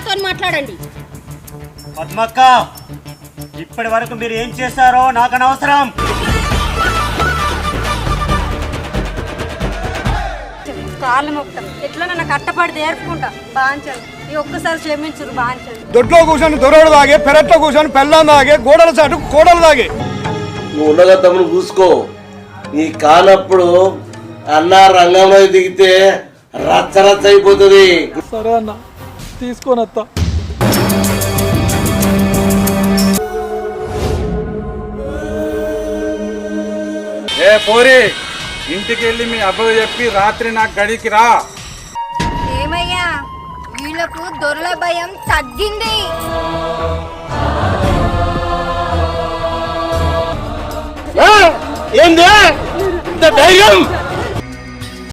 వాళ్ళతో మాట్లాడండి. పద్మక్క, ఇప్పటి వరకు మీరు ఏం చేశారో నాకు అనవసరం. కాళ్ళు మొత్తం ఎట్లా నన్ను కట్టపడి నేర్పుకుంటా బాంచండి. ఈ ఒక్కసారి క్షమించరు బాంచండి. దొడ్లో కూర్చొని దొరడు తాగే, పెరట్లో కూర్చొని పెళ్ళాం తాగే, గోడల చాటు కోడలు తాగే. నువ్వు ఉండగా తమ్ముడు చూసుకో. నీ కానప్పుడు అన్న రంగంలో దిగితే రచ్చ రచ్చ అయిపోతుంది. సరే అన్న, తీసుకోనత్తా. ఏ పోరి, ఇంటికి వెళ్ళి మీ అబ్బాయి చెప్పి రాత్రి నాకు గడికి రా. ఏమయ్యా, వీళ్ళకు దొరల భయం తగ్గింది. ఏంది ఇంత ధైర్యం?